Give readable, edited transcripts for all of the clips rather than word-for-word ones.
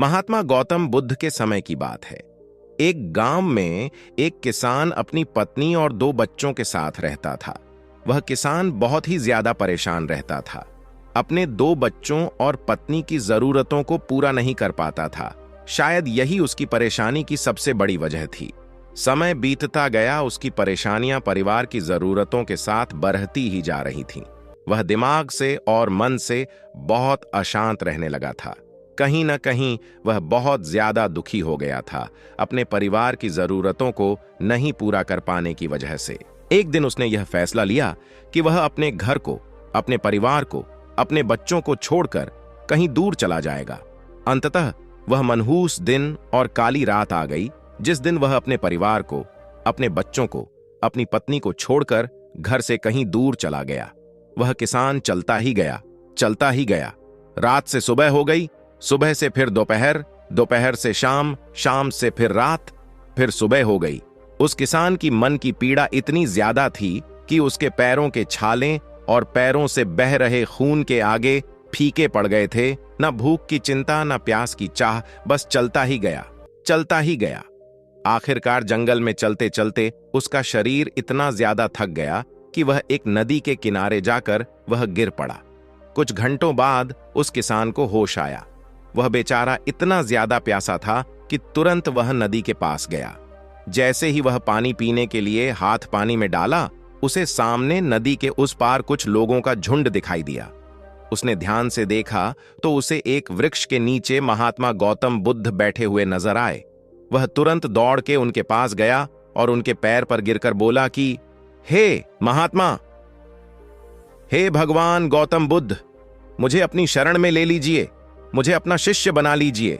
महात्मा गौतम बुद्ध के समय की बात है। एक गांव में एक किसान अपनी पत्नी और 2 बच्चों के साथ रहता था। वह किसान बहुत ही ज्यादा परेशान रहता था। अपने 2 बच्चों और पत्नी की जरूरतों को पूरा नहीं कर पाता था। शायद यही उसकी परेशानी की सबसे बड़ी वजह थी। समय बीतता गया, उसकी परेशानियां परिवार की जरूरतों के साथ बढ़ती ही जा रही थीं। वह दिमाग से और मन से बहुत अशांत रहने लगा था। कहीं न कहीं वह बहुत ज्यादा दुखी हो गया था, अपने परिवार की जरूरतों को नहीं पूरा कर पाने की वजह से। एक दिन उसने यह फैसला लिया कि वह अपने घर को, अपने परिवार को, अपने बच्चों को छोड़कर कहीं दूर चला जाएगा। अंततः वह मनहूस दिन और काली रात आ गई, जिस दिन वह अपने परिवार को, अपने बच्चों को, अपनी पत्नी को छोड़कर घर से कहीं दूर चला गया। वह किसान चलता ही गया, चलता ही गया। रात से सुबह हो गई, सुबह से फिर दोपहर, दोपहर से शाम, शाम से फिर रात, फिर सुबह हो गई। उस किसान की मन की पीड़ा इतनी ज्यादा थी कि उसके पैरों के छाले और पैरों से बह रहे खून के आगे फीके पड़ गए थे। न भूख की चिंता, न प्यास की चाह, बस चलता ही गया, चलता ही गया। आखिरकार जंगल में चलते चलते उसका शरीर इतना ज्यादा थक गया कि वह एक नदी के किनारे जाकर वह गिर पड़ा। कुछ घंटों बाद उस किसान को होश आया। वह बेचारा इतना ज्यादा प्यासा था कि तुरंत वह नदी के पास गया। जैसे ही वह पानी पीने के लिए हाथ पानी में डाला, उसे सामने नदी के उस पार कुछ लोगों का झुंड दिखाई दिया। उसने ध्यान से देखा तो उसे एक वृक्ष के नीचे महात्मा गौतम बुद्ध बैठे हुए नजर आए। वह तुरंत दौड़ के उनके पास गया और उनके पैर पर गिरकर बोला कि हे महात्मा, हे भगवान गौतम बुद्ध, मुझे अपनी शरण में ले लीजिए, मुझे अपना शिष्य बना लीजिए।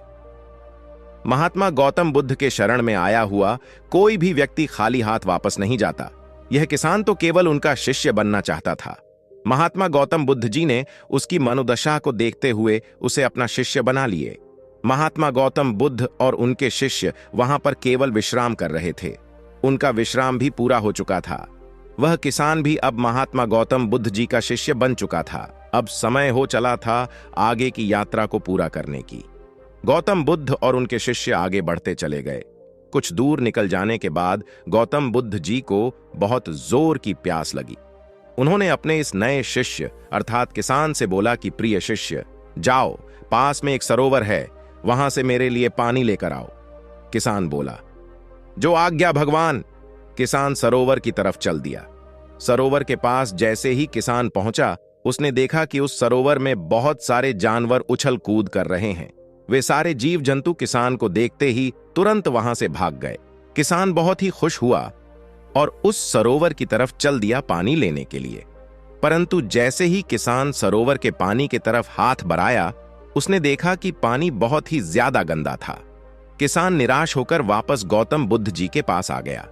महात्मा गौतम बुद्ध के शरण में आया हुआ कोई भी व्यक्ति खाली हाथ वापस नहीं जाता। यह किसान तो केवल उनका शिष्य बनना चाहता था। महात्मा गौतम बुद्ध जी ने उसकी मनोदशा को देखते हुए उसे अपना शिष्य बना लिए। महात्मा गौतम बुद्ध और उनके शिष्य वहां पर केवल विश्राम कर रहे थे। उनका विश्राम भी पूरा हो चुका था। वह किसान भी अब महात्मा गौतम बुद्ध जी का शिष्य बन चुका था। अब समय हो चला था आगे की यात्रा को पूरा करने की। गौतम बुद्ध और उनके शिष्य आगे बढ़ते चले गए। कुछ दूर निकल जाने के बाद गौतम बुद्ध जी को बहुत जोर की प्यास लगी। उन्होंने अपने इस नए शिष्य अर्थात किसान से बोला कि प्रिय शिष्य, जाओ, पास में एक सरोवर है, वहां से मेरे लिए पानी लेकर आओ। किसान बोला, जो आज्ञा भगवान। किसान सरोवर की तरफ चल दिया। सरोवर के पास जैसे ही किसान पहुंचा, उसने देखा कि उस सरोवर में बहुत सारे जानवर उछल कूद कर रहे हैं। वे सारे जीव जंतु किसान को देखते ही तुरंत वहां से भाग गए। किसान बहुत ही खुश हुआ और उस सरोवर की तरफ चल दिया पानी लेने के लिए। परंतु जैसे ही किसान सरोवर के पानी की तरफ हाथ बढ़ाया, उसने देखा कि पानी बहुत ही ज्यादा गंदा था। किसान निराश होकर वापस गौतम बुद्ध जी के पास आ गया।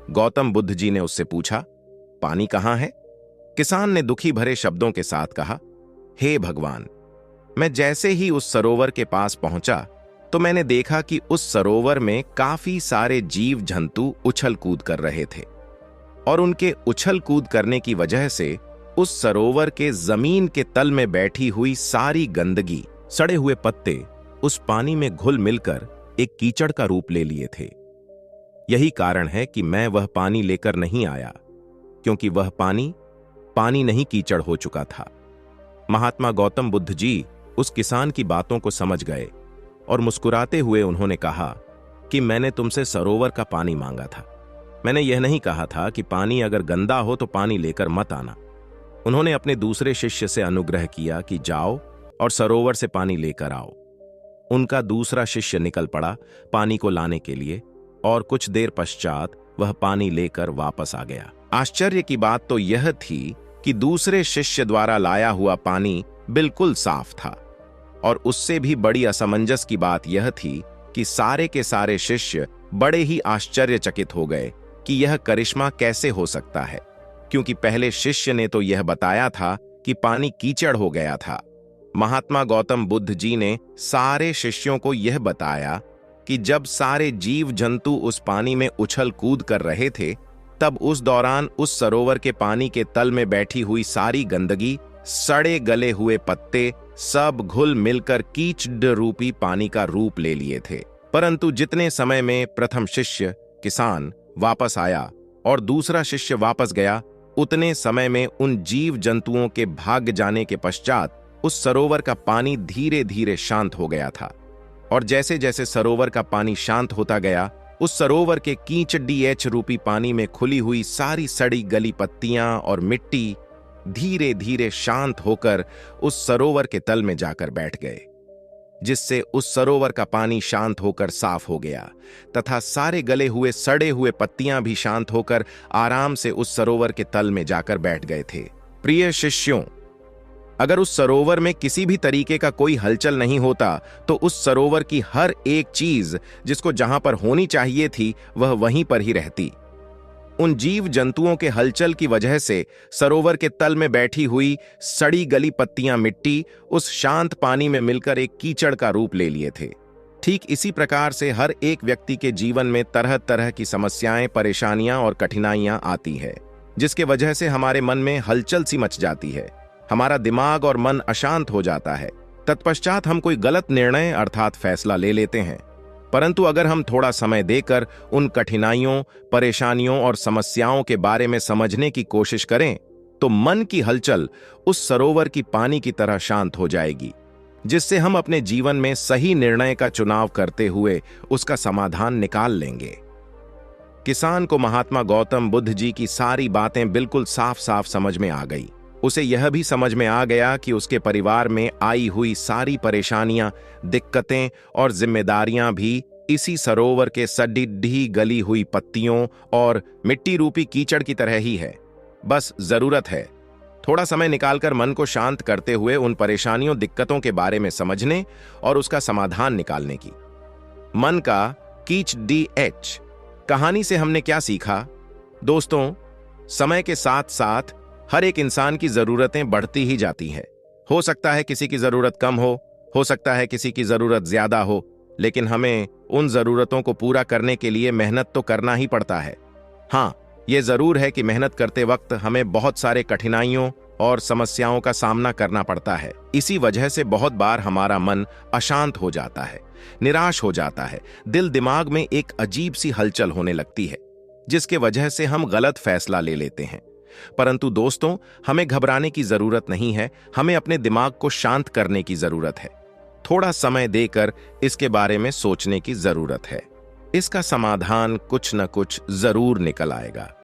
गौतम बुद्ध जी ने उससे पूछा, पानी कहां है? किसान ने दुखी भरे शब्दों के साथ कहा, हे भगवान, मैं जैसे ही उस सरोवर के पास पहुंचा तो मैंने देखा कि उस सरोवर में काफी सारे जीव जंतु उछल कूद कर रहे थे और उनके उछल कूद करने की वजह से उस सरोवर के जमीन के तल में बैठी हुई सारी गंदगी, सड़े हुए पत्ते उस पानी में घुल मिलकर एक कीचड़ का रूप ले लिए थे। यही कारण है कि मैं वह पानी लेकर नहीं आया, क्योंकि वह पानी नहीं कीचड़ हो चुका था। महात्मा गौतम बुद्ध जी उस किसान की बातों को समझ गए और मुस्कुराते हुए उन्होंने कहा कि मैंने तुमसे सरोवर का पानी मांगा था। मैंने यह नहीं कहा था कि पानी अगर गंदा हो तो पानी लेकर मत आना। उन्होंने अपने दूसरे शिष्य से अनुग्रह किया कि जाओ और सरोवर से पानी लेकर आओ। उनका दूसरा शिष्य निकल पड़ा पानी को लाने के लिए और कुछ देर पश्चात वह पानी लेकर वापस आ गया। आश्चर्य की बात तो यह थी कि दूसरे शिष्य द्वारा लाया हुआ पानी बिल्कुल साफ था और उससे भी बड़ी असमंजस की बात यह थी कि सारे के सारे शिष्य बड़े ही आश्चर्यचकित हो गए कि यह करिश्मा कैसे हो सकता है, क्योंकि पहले शिष्य ने तो यह बताया था कि पानी कीचड़ हो गया था। महात्मा गौतम बुद्ध जी ने सारे शिष्यों को यह बताया कि जब सारे जीव जंतु उस पानी में उछल कूद कर रहे थे, तब उस दौरान उस सरोवर के पानी के तल में बैठी हुई सारी गंदगी सड़े गले हुए पत्ते सब घुल मिलकर कीचड़ रूपी पानी का रूप ले लिए थे। परंतु जितने समय में प्रथम शिष्य किसान वापस आया और दूसरा शिष्य वापस गया, उतने समय में उन जीव जंतुओं के भाग जाने के पश्चात उस सरोवर का पानी धीरे धीरे शांत हो गया था। और जैसे जैसे सरोवर का पानी शांत होता गया, उस सरोवर के कीचड़ रूपी पानी में खुली हुई सारी सड़ी गली पत्तियां और मिट्टी धीरे धीरे शांत होकर उस सरोवर के तल में जाकर बैठ गए, जिससे उस सरोवर का पानी शांत होकर साफ हो गया तथा सारे गले हुए सड़े हुए पत्तियां भी शांत होकर आराम से उस सरोवर के तल में जाकर बैठ गए थे। प्रिय शिष्यों, अगर उस सरोवर में किसी भी तरीके का कोई हलचल नहीं होता तो उस सरोवर की हर एक चीज जिसको जहां पर होनी चाहिए थी वह वहीं पर ही रहती। उन जीव जंतुओं के हलचल की वजह से सरोवर के तल में बैठी हुई सड़ी गली पत्तियां मिट्टी उस शांत पानी में मिलकर एक कीचड़ का रूप ले लिए थे। ठीक इसी प्रकार से हर एक व्यक्ति के जीवन में तरह तरह की समस्याएं, परेशानियां और कठिनाइयां आती है, जिसके वजह से हमारे मन में हलचल सी मच जाती है, हमारा दिमाग और मन अशांत हो जाता है। तत्पश्चात हम कोई गलत निर्णय अर्थात फैसला ले लेते हैं। परंतु अगर हम थोड़ा समय देकर उन कठिनाइयों, परेशानियों और समस्याओं के बारे में समझने की कोशिश करें तो मन की हलचल उस सरोवर की पानी की तरह शांत हो जाएगी, जिससे हम अपने जीवन में सही निर्णय का चुनाव करते हुए उसका समाधान निकाल लेंगे। किसान को महात्मा गौतम बुद्ध जी की सारी बातें बिल्कुल साफ साफ समझ में आ गई। उसे यह भी समझ में आ गया कि उसके परिवार में आई हुई सारी परेशानियां, दिक्कतें और जिम्मेदारियां भी इसी सरोवर के सड़ी गली हुई पत्तियों और मिट्टी रूपी कीचड़ की तरह ही है। बस जरूरत है थोड़ा समय निकालकर मन को शांत करते हुए उन परेशानियों, दिक्कतों के बारे में समझने और उसका समाधान निकालने की। मन का कीचड़ कहानी से हमने क्या सीखा? दोस्तों, समय के साथ साथ हर एक इंसान की जरूरतें बढ़ती ही जाती हैं। हो सकता है किसी की जरूरत कम हो सकता है किसी की जरूरत ज्यादा हो, लेकिन हमें उन जरूरतों को पूरा करने के लिए मेहनत तो करना ही पड़ता है। हाँ, यह जरूर है कि मेहनत करते वक्त हमें बहुत सारे कठिनाइयों और समस्याओं का सामना करना पड़ता है। इसी वजह से बहुत बार हमारा मन अशांत हो जाता है, निराश हो जाता है, दिल दिमाग में एक अजीब सी हलचल होने लगती है, जिसके वजह से हम गलत फैसला ले लेते हैं। परंतु दोस्तों, हमें घबराने की जरूरत नहीं है, हमें अपने दिमाग को शांत करने की जरूरत है। थोड़ा समय देकर इसके बारे में सोचने की जरूरत है। इसका समाधान कुछ न कुछ जरूर निकल आएगा।